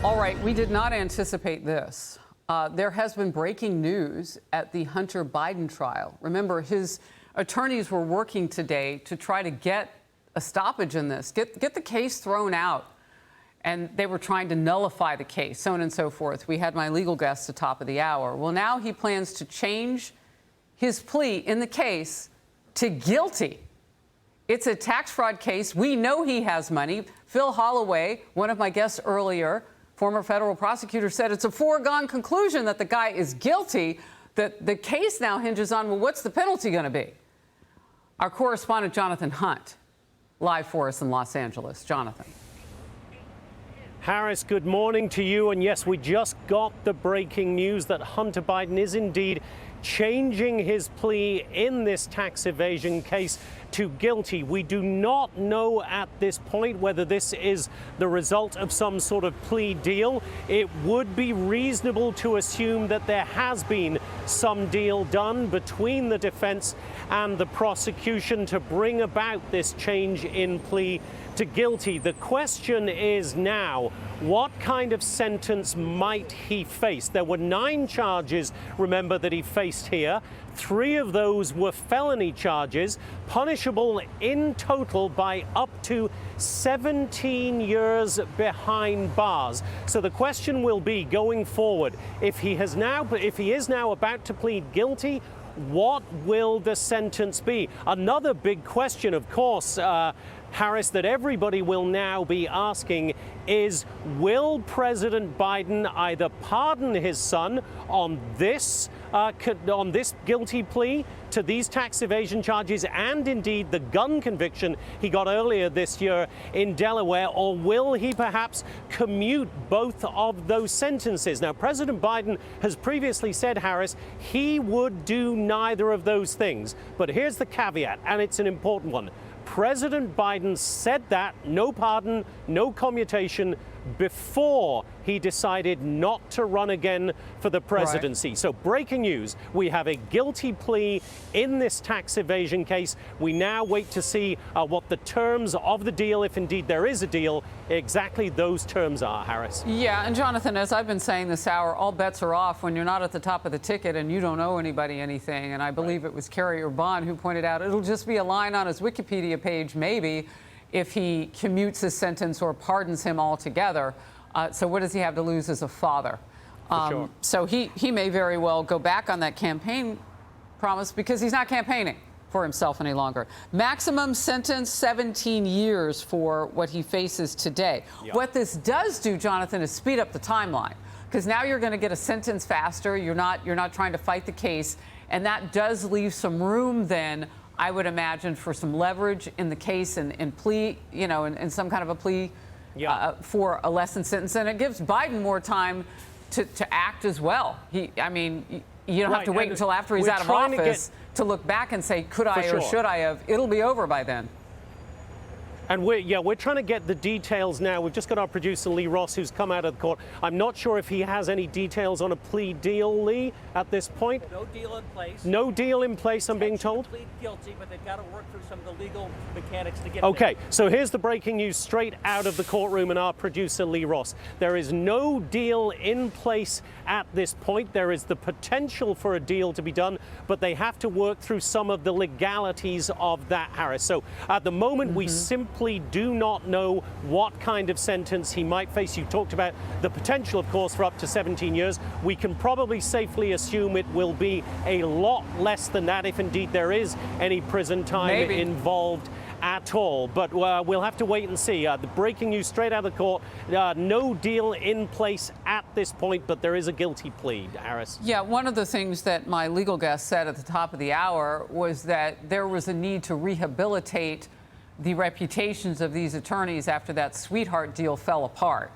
All right, we did not anticipate this. There has been breaking news at the Hunter Biden trial. Remember, his attorneys were working today to try to get a stoppage in this, get the case thrown out. And they were trying to nullify the case, so on and so forth. We had my legal guest at the top of the hour. Well, now he plans to change his plea in the case to guilty. It's a tax fraud case. We know he has money. Phil Holloway, one of my guests earlier, former federal prosecutor, said it's a foregone conclusion that the guy is guilty. That the case now hinges on, well, what's the penalty going to be? Our correspondent, Jonathan Hunt, live for us in Los Angeles. Jonathan. Harris, good morning to you. And yes, we just got the breaking news that Hunter Biden is indeed changing his plea in this tax evasion case to guilty. We do not know at this point whether this is the result of some sort of plea deal. It would be reasonable to assume that there has been some deal done between the defense and the prosecution to bring about this change in plea to guilty. The question is now, what kind of sentence might he face? There were 9 charges, remember, that he faced here. 3 of those were felony charges, punishable in total by up to 17 years behind bars. So the question will be, going forward, if he is now about to plead guilty, what will the sentence be? Another big question, of course, Harris, that everybody will now be asking is, will President Biden either pardon his son on this guilty plea to these tax evasion charges and indeed the gun conviction he got earlier this year in Delaware, or will he perhaps commute both of those sentences? Now, President Biden has previously said, Harris, he would do neither of those things. But here's the caveat, and it's an important one. President Biden said that, no pardon, no commutation, before he decided not to run again for the presidency. Right. So breaking news, we have a guilty plea in this tax evasion case. We now wait to see what the terms of the deal, if indeed there is a deal, exactly those terms are, Harris. Yeah, and Jonathan, as I've been saying this hour, all bets are off when you're not at the top of the ticket and you don't owe anybody anything. And I believe it was Carrie Urban who pointed out it'll just be a line on his Wikipedia page, maybe, if he commutes his sentence or pardons him altogether. So what does he have to lose as a father? Sure. So he may very well go back on that campaign promise because he's not campaigning for himself any longer. Maximum sentence, 17 years for what he faces today. Yep. What this does do, Jonathan, is speed up the timeline, because now you're going to get a sentence faster. You're not trying to fight the case, and that does leave some room then, I would imagine, for some leverage in the case and plea, in some kind of a plea for a lessened sentence. And it gives Biden more time to act as well. You don't have to wait until after he's out of office to look back and say, could I or should I have? It'll be over by then. And we're trying to get the details now. We've just got our producer, Lee Ross, who's come out of the court. I'm not sure if he has any details on a plea deal, Lee, at this point. No deal in place. No deal in place, I'm being told. Plead guilty, but they've got to work through some of the legal mechanics to get Okay, there. so here's the breaking news straight out of the courtroom and our producer, Lee Ross. There is no deal in place at this point. There is the potential for a deal to be done, but they have to work through some of the legalities of that, Harris. So at the moment, we simply do not know what kind of sentence he might face. You talked about the potential, of course, for up to 17 years. We can probably safely assume it will be a lot less than that, if indeed there is any prison time involved at all. But we'll have to wait and see. The breaking news straight out of the court, no deal in place at this point, but there is a guilty plea, Harris. Yeah, one of the things that my legal guest said at the top of the hour was that there was a need to rehabilitate the reputations of these attorneys after that sweetheart deal fell apart.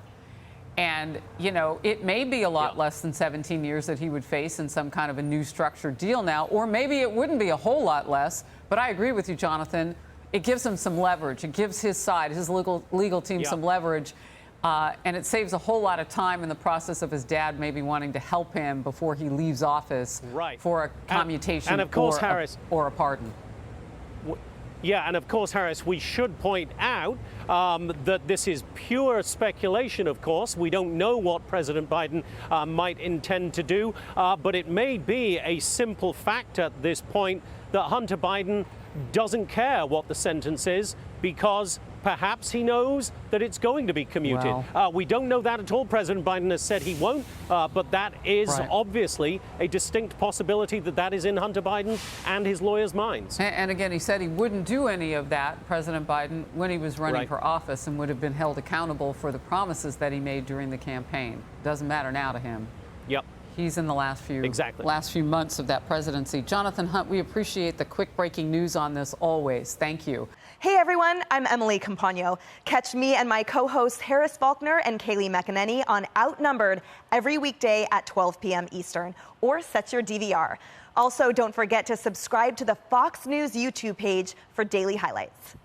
And, it may be a lot less than 17 years that he would face in some kind of a new structured deal now, or maybe it wouldn't be a whole lot less. But I agree with you, Jonathan. It gives him some leverage. It gives his side, his legal team, some leverage. And it saves a whole lot of time in the process of his dad maybe wanting to help him before he leaves office for a commutation and of course, or a pardon. Yeah, and of course, Harris, we should point out that this is pure speculation, of course. We don't know what President Biden might intend to do, but it may be a simple fact at this point that Hunter Biden doesn't care what the sentence is because perhaps he knows that it's going to be commuted. Wow. We don't know that at all. President Biden has said he won't, but that is Right. obviously a distinct possibility that is in Hunter Biden and his lawyers' minds. And again, he said he wouldn't do any of that, President Biden, when he was running Right. for office, and would have been held accountable for the promises that he made during the campaign. Doesn't matter now to him. Yep. He's in the last few months of that presidency. Jonathan Hunt, we appreciate the quick breaking news on this always. Thank you. Hey everyone, I'm Emily Campagno. Catch me and my co-hosts Harris Faulkner and Kaylee McEnany on Outnumbered every weekday at 12 p.m. Eastern, or set your DVR. Also, don't forget to subscribe to the Fox News YouTube page for daily highlights.